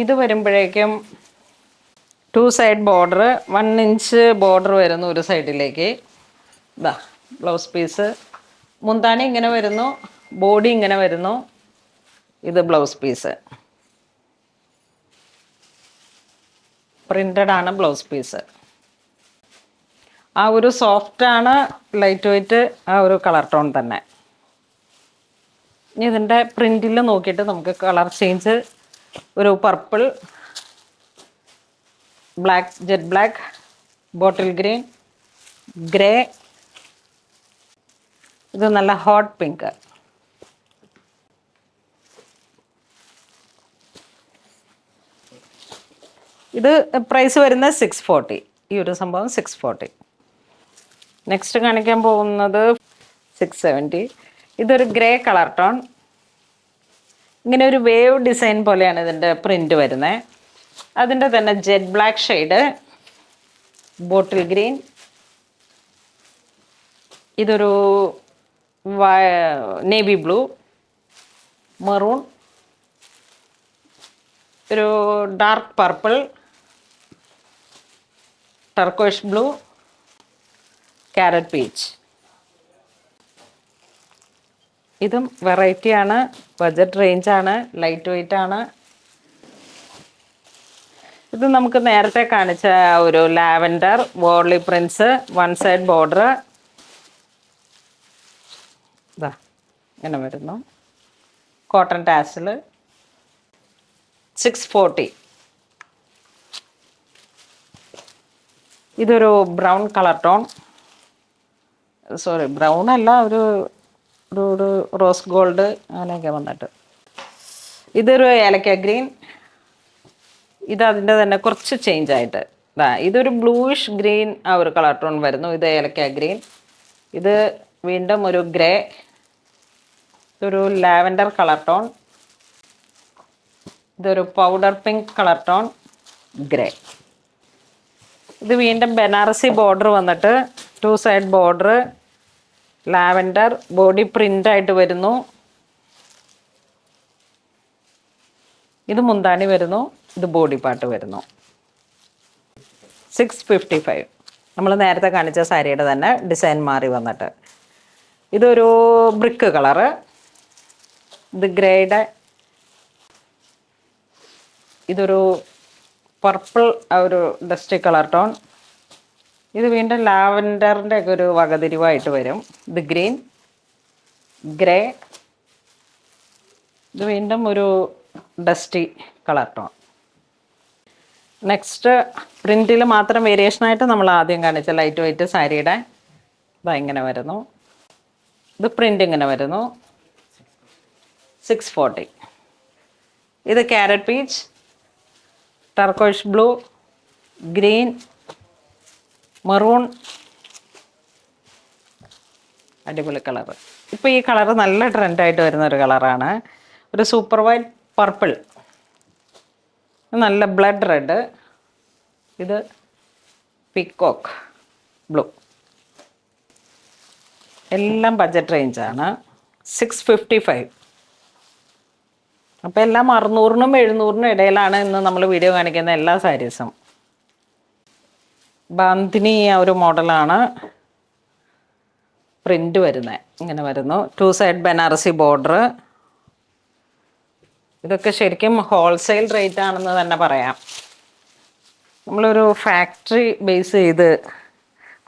ഇത് വരുമ്പോഴേക്കും 2 side border 1 inch border വരുന്നു ഒരു സൈഡിലേക്ക്. ഇതാ ബ്ലൗസ് പീസ്. മുന്താണി ഇങ്ങനെ വരുന്നു, ബോഡി ഇങ്ങനെ വരുന്നു. ഇത് ബ്ലൗസ് പീസ്. പ്രിന്റഡ് ആണ് ബ്ലൗസ് പീസ്. ആ ഒരു സോഫ്റ്റ് ആണ്, ലൈറ്റ് വെയ്റ്റ്, ആ ഒരു കളർ ടോൺ തന്നെ. ഇനി ഇതിൻ്റെ പ്രിന്റിൽ നോക്കിയിട്ട് നമുക്ക് കളർ ചേഞ്ച്. ഒരു purple, black, jet black, bottle green, grey, ഇത് നല്ല ഹോട്ട് പിങ്ക്. ഇത് പ്രൈസ് വരുന്നത് 640. ഈ ഒരു സംഭവം 640. നെക്സ്റ്റ് കാണിക്കാൻ പോകുന്നത് 670. ഇതൊരു ഗ്രേ കളർ ടോൺ. ഇങ്ങനെ ഒരു വേവ് ഡിസൈൻ പോലെയാണ് ഇതിൻ്റെ പ്രിൻ്റ് വരുന്നത്. അതിൻ്റെ തന്നെ jet black shade, bottle green, ഇതൊരു നേവി ബ്ലൂ, മെറൂൺ, ഒരു dark purple, turquoise blue, carrot peach. ഇതും വെറൈറ്റിയാണ്, ബഡ്ജറ്റ് റേഞ്ചാണ്, ലൈറ്റ് വെയ്റ്റ് ആണ്. ഇത് നമുക്ക് നേരത്തെ കാണിച്ച ഒരു lavender Worli Prince 1 side border. ഇതാ ഇങ്ങനെ വരുന്നു. കോട്ടൺ ടാസിൽ 640. ഇതൊരു brown colour tone. Sorry, brown അല്ല, ഒരു റോസ് ഗോൾഡ് അങ്ങനെയൊക്കെ വന്നിട്ട്. ഇതൊരു ഏലക്ക ഗ്രീൻ. ഇത് അതിൻ്റെ തന്നെ കുറച്ച് ചേഞ്ച് ആയിട്ട് ഇതൊരു ബ്ലൂയിഷ് ഗ്രീൻ, ആ ഒരു കളർ ടോൺ വരുന്നു. ഇത് ഏലക്ക ഗ്രീൻ. ഇത് വീണ്ടും ഒരു ഗ്രേ, ഇതൊരു ലാവൻഡർ കളർ ടോൺ. ഇതൊരു powder pink colour tone, grey. ഇത് വീണ്ടും ബനാറസി ബോർഡർ വന്നിട്ട് 2 side border, lavender, body print ആയിട്ട് വരുന്നു. ഇത് മുന്താണി വരുന്നു, ഇത് ബോഡി പാർട്ട് വരുന്നു. 655. നമ്മൾ നേരത്തെ കാണിച്ച സാരിയുടെ തന്നെ ഡിസൈൻ മാറി വന്നിട്ട്. ഇതൊരു ബ്രിക്ക് കളറ്. ഇത് ഗ്രേയുടെ, ഇതൊരു പർപ്പിൾ, ആ ഒരു ഡസ്റ്റി കളർ ടോൺ. ഇത് വീണ്ടും ലാവൻഡറിൻ്റെ ഒക്കെ ഒരു വകതിരിവായിട്ട് വരും. ഇത് ഗ്രീൻ, ഗ്രേ, ഇത് വീണ്ടും ഒരു ഡസ്റ്റി കളർ ടോൺ. നെക്സ്റ്റ് പ്രിൻറ്റിൽ മാത്രം വേരിയേഷനായിട്ട് നമ്മൾ ആദ്യം കാണിച്ച ലൈറ്റ് വെയ്റ്റ് സാരിയുടെ ഇങ്ങനെ വരുന്നു. ഇത് പ്രിൻ്റ് ഇങ്ങനെ വരുന്നു. 640. ഇത് carrot peach, turquoise blue, green, maroon, അടിപൊളി കളറ്. ഇപ്പോൾ ഈ കളറ് നല്ല ട്രെൻഡായിട്ട് വരുന്ന ഒരു കളറാണ്. ഒരു സൂപ്പർ വൈറ്റ് പർപ്പിൾ, നല്ല ബ്ലഡ് റെഡ്, ഇത് പീക്കോക്ക് ബ്ലൂ. എല്ലാം ബഡ്ജറ്റ് റേഞ്ചാണ്. 655. അപ്പോൾ എല്ലാം 600-നും 700-നും ഇടയിലാണ് ഇന്ന് നമ്മൾ വീഡിയോ കാണിക്കുന്ന എല്ലാ സാരീസും. ബാന്തിനി ആ ഒരു മോഡലാണ് പ്രിൻ്റ് വരുന്നത്. ഇങ്ങനെ വരുന്നു. 2 സൈഡ് ബനാറസി ബോർഡർ. ഇതൊക്കെ ശരിക്കും ഹോൾസെയിൽ റേറ്റ് ആണെന്ന് തന്നെ പറയാം. നമ്മളൊരു ഫാക്ടറി ബേസ് ചെയ്ത്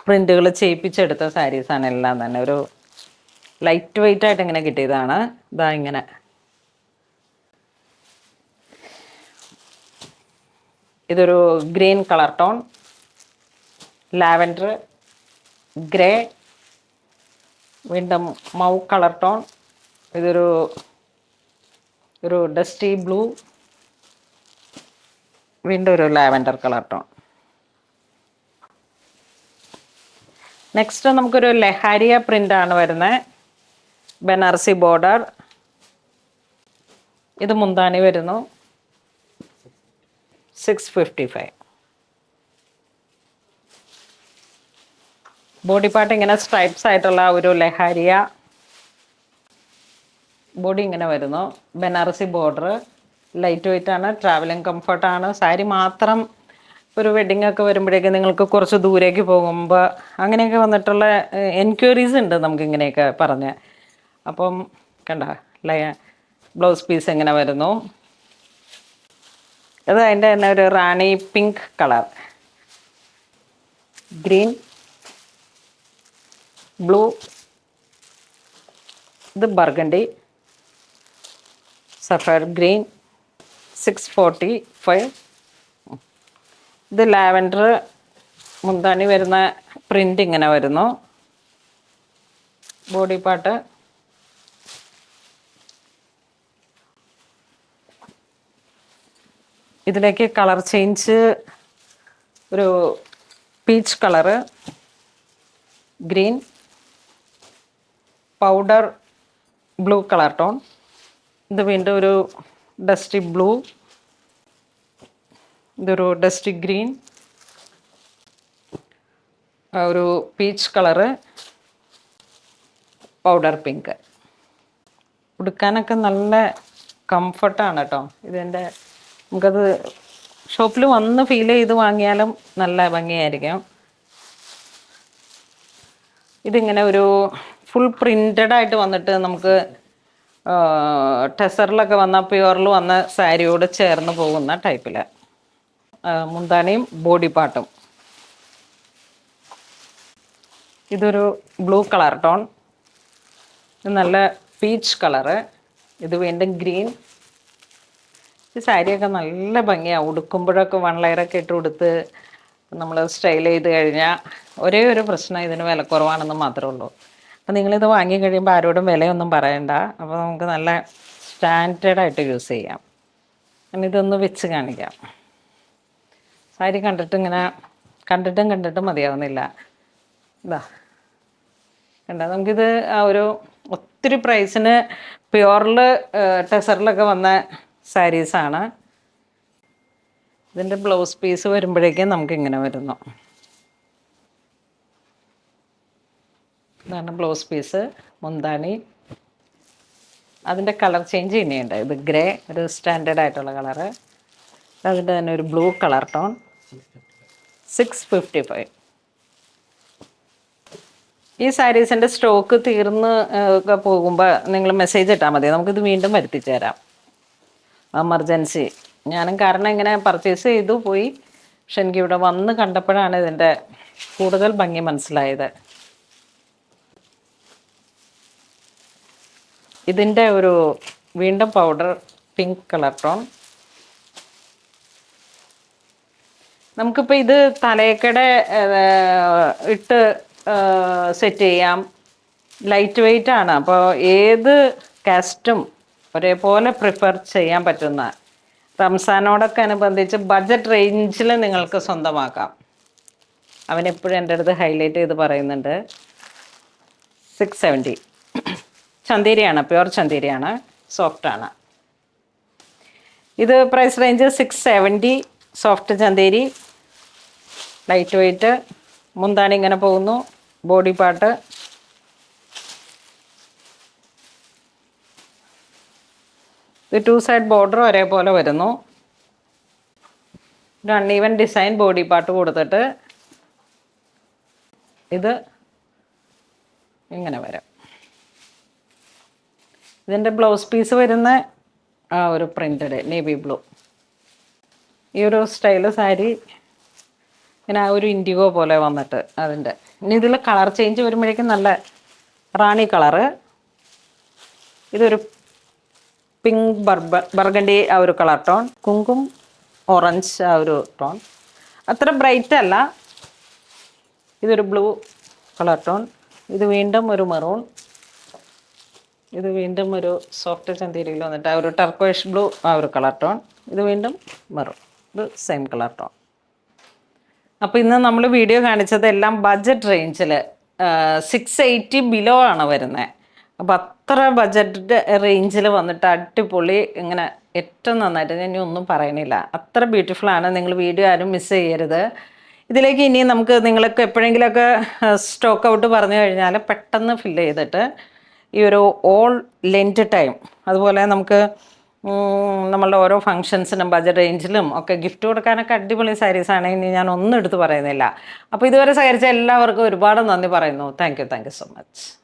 പ്രിൻ്റുകൾ ചെയ്യിപ്പിച്ചെടുത്ത സാരീസാണ് എല്ലാം തന്നെ. ഒരു ലൈറ്റ് വെയ്റ്റ് ആയിട്ട് ഇങ്ങനെ കിട്ടിയതാണ്. ഇതാ ഇങ്ങനെ. ഇതൊരു green colour tone, lavender, grey, വീണ്ടും മൗ കളർ ടോൺ. ഇതൊരു ഡസ്റ്റി ബ്ലൂ, വീണ്ടും ഒരു ലാവൻഡർ കളർ ടോൺ. നെക്സ്റ്റ് നമുക്കൊരു ലഹാരിയ പ്രിൻ്റാണ് വരുന്നത്. ബനാറസി ബോർഡർ. ഇത് മുന്താണി വരുന്നു. 655. ബോഡി പാർട്ട് ഇങ്ങനെ സ്ട്രൈപ്സ് ആയിട്ടുള്ള ഒരു ലഹാരിയ. ബോഡി ഇങ്ങനെ വരുന്നു. ബനാറസി ബോർഡർ. ലൈറ്റ് വെയിറ്റ് ആണ്, ട്രാവലിംഗ് കംഫർട്ടാണ്. സാരി മാത്രം ഒരു വെഡിങ് ഒക്കെ വരുമ്പോഴേക്ക് നിങ്ങൾക്ക് കുറച്ച് ദൂരേക്ക് പോകുമ്പോൾ അങ്ങനെയൊക്കെ വന്നിട്ടുള്ള എൻക്വയറീസ് ഉണ്ട് നമുക്ക് ഇങ്ങനെയൊക്കെ പറഞ്ഞ്. അപ്പം കണ്ട ബ്ലൗസ് പീസ് എങ്ങനെ വരുന്നു. അത് അതിൻ്റെ തന്നെ ഒരു റാണി പിങ്ക് കളർ, ഗ്രീൻ, ബ്ലൂ, ഇത് ബർഗണ്ടി, സഫയർ ഗ്രീൻ 645, ഇത് ലാവൻഡർ മുന്താണി വരുന്ന പ്രിൻ്റ് ഇങ്ങനെ വരുന്നു. ബോഡി പാർട്ട് ഇതിലേക്ക് കളർ ചേഞ്ച് ഒരു peach colour, green, powder blue colour tone, ഇത് വീണ്ടും ഒരു ഡസ്റ്റി ബ്ലൂ, ഇതൊരു ഡസ്റ്റി ഗ്രീൻ, ഒരു പീച്ച് കളറ്, പൗഡർ പിങ്ക്. ഉടുക്കാനൊക്കെ നല്ല കംഫർട്ടാണ് കേട്ടോ. ഇതെൻ്റെ നമുക്കത് ഷോപ്പിൽ വന്ന് ഫീൽ ചെയ്ത് വാങ്ങിയാലും നല്ല ഭംഗിയായിരിക്കും. ഇതിങ്ങനെ ഒരു ഫുൾ പ്രിൻ്റഡ് ആയിട്ട് വന്നിട്ട് നമുക്ക് ടെസറിലൊക്കെ വന്ന പ്യുവറിൽ വന്ന സാരിയോട് ചേർന്ന് പോകുന്ന ടൈപ്പിൽ. മുന്താണിയും ബോഡി പാർട്ടും. ഇതൊരു ബ്ലൂ കളർ ടോൺ, ഇത് നല്ല പീച്ച് കളറ്, ഇത് വീണ്ടും ഗ്രീൻ. ഈ സാരിയൊക്കെ നല്ല ഭംഗിയാണ്. ഉടുക്കുമ്പോഴൊക്കെ വൺ ലെയറൊക്കെ ഇട്ട് ഉടുത്ത് നമ്മൾ സ്റ്റൈൽ ചെയ്ത് കഴിഞ്ഞാൽ ഒരേ ഒരു പ്രശ്നം ഇതിന് വിലക്കുറവാണെന്ന് മാത്രമേ ഉള്ളൂ. അപ്പം നിങ്ങളിത് വാങ്ങി കഴിയുമ്പോൾ ആരോടും വിലയൊന്നും പറയണ്ട. അപ്പോൾ നമുക്ക് നല്ല സ്റ്റാൻഡേർഡായിട്ട് യൂസ് ചെയ്യാം. ഞാൻ ഇതൊന്ന് വെച്ച് കാണിക്കാം. സാരി കണ്ടിട്ടും മതിയാവുന്നില്ല. ഇതാ കണ്ട, നമുക്കിത് ആ ഒരു ഒത്തിരി പ്രൈസിന് പ്യുവറിൽ ടെസറിലൊക്കെ വന്ന സാരീസാണ്. ഇതിൻ്റെ ബ്ലൗസ് പീസ് വരുമ്പോഴേക്കും നമുക്കിങ്ങനെ വരുന്നു. ഇതാണ് ബ്ലൗസ് പീസ്, മുന്താണി. അതിൻ്റെ കളർ ചേഞ്ച് ഇനിയുണ്ട്. ഇത് ഗ്രേ, ഒരു സ്റ്റാൻഡേർഡ് ആയിട്ടുള്ള കളറ്. അതിൻ്റെ തന്നെ ഒരു ബ്ലൂ കളർ ടോൺ 655. ഈ സാരീസിൻ്റെ സ്റ്റോക്ക് തീർന്ന് ഒക്കെ പോകുമ്പോൾ നിങ്ങൾ മെസ്സേജ് ഇട്ടാൽ മതി, നമുക്കിത് വീണ്ടും വരുത്തിച്ചു തരാം. എമർജൻസി ഞാനും കാരണം ഇങ്ങനെ പർച്ചേസ് ചെയ്തു പോയി. പക്ഷെ എനിക്കിവിടെ വന്ന് കണ്ടപ്പോഴാണ് ഇതിൻ്റെ കൂടുതൽ ഭംഗി മനസ്സിലായത്. ഇതിൻ്റെ ഒരു വീണ്ടും പൗഡർ പിങ്ക് കളർ ടോൺ. നമുക്കിപ്പോൾ ഇത് തലയക്കടെ ഇട്ട് സെറ്റ് ചെയ്യാം. ലൈറ്റ് വെയിറ്റ് ആണ്. അപ്പോൾ ഏത് കാസ്റ്റും ഒരേപോലെ പ്രിഫർ ചെയ്യാൻ പറ്റുന്ന, റംസാനോടൊക്കെ അനുബന്ധിച്ച് ബഡ്ജറ്റ് റേഞ്ചിൽ നിങ്ങൾക്ക് സ്വന്തമാക്കാം. അവനെപ്പോഴും എൻ്റെ അടുത്ത് ഹൈലൈറ്റ് ചെയ്ത് പറയുന്നുണ്ട്. 670 ചന്തേരിയാണ്, പ്യുവർ ചന്തേരിയാണ്, സോഫ്റ്റാണ്. ഇത് price range 670. Soft Chanderi, light weight, മുന്താണി ഇങ്ങനെ പോകുന്നു, ബോഡി പാർട്ട്. ഇത് 2 സൈഡ് ബോർഡർ ഒരേപോലെ വരുന്നു. ഒരു അൺഈവൻ ഡിസൈൻ ബോഡി പാർട്ട് കൊടുത്തിട്ട് ഇത് ഇങ്ങനെ വരും. ഇതിൻ്റെ ബ്ലൗസ് പീസ് വരുന്ന ആ ഒരു പ്രിൻ്റഡ് നേവി ബ്ലൂ. ഈ ഒരു സ്റ്റൈല് സാരി ഇങ്ങനെ ആ ഒരു ഇൻഡിഗോ പോലെ വന്നിട്ട് അതിൻ്റെ. ഇനി ഇതിൽ കളർ ചേഞ്ച് വരുമ്പോഴേക്കും നല്ല റാണി കളറ്. ഇതൊരു പിങ്ക് ബർഗണ്ടി ആ ഒരു കളർ ടോൺ, കുങ്കും ഓറഞ്ച് ആ ഒരു ടോൺ, അത്ര ബ്രൈറ്റ് അല്ല. ഇതൊരു ബ്ലൂ കളർ ടോൺ. ഇത് വീണ്ടും ഒരു മെറൂൺ. ഇത് വീണ്ടും ഒരു സോഫ്റ്റ് ചന്തേരിയിൽ വന്നിട്ട് ആ ഒരു ടർക്കോയിഷ് ബ്ലൂ ആ ഒരു കളർ ടോൺ. ഇത് വീണ്ടും മെറൂൺ, ഇത് സെയിം കളർ ടോൺ. അപ്പോൾ ഇന്ന് നമ്മൾ വീഡിയോ കാണിച്ചത് എല്ലാം ബഡ്ജറ്റ് റേഞ്ചിൽ 680 ബിലോ ആണ് വരുന്നത്. അപ്പോൾ അത്ര ബഡ്ജറ്റ് റേഞ്ചിൽ വന്നിട്ട് അടിപൊളി, ഇങ്ങനെ ഏറ്റവും നന്നായിട്ട് ഞാൻ ഒന്നും പറയണില്ല, അത്ര ബ്യൂട്ടിഫുള്ളാണ്. നിങ്ങൾ വീഡിയോ ആരും മിസ് ചെയ്യരുത്. ഇതിലേക്ക് ഇനി നമുക്ക് നിങ്ങൾക്ക് എപ്പോഴെങ്കിലുമൊക്കെ സ്റ്റോക്ക് ഔട്ട് പറഞ്ഞു കഴിഞ്ഞാൽ പെട്ടെന്ന് ഫില്ല് ചെയ്തിട്ട് ഈ ഒരു ഓൾ ലെൻറ്റ് ടൈം, അതുപോലെ നമുക്ക് നമ്മളുടെ ഓരോ ഫംഗ്ഷൻസിനും ബജറ്റ് റേഞ്ചിലും ഒക്കെ ഗിഫ്റ്റ് കൊടുക്കാനൊക്കെ അടിപൊളി സാരീസാണ്. ഇനി ഞാൻ ഒന്നും എടുത്ത് പറയുന്നില്ല. അപ്പോൾ ഇതുവരെ സഹകരിച്ച എല്ലാവർക്കും ഒരുപാട് നന്ദി പറയുന്നു. Thank you so much.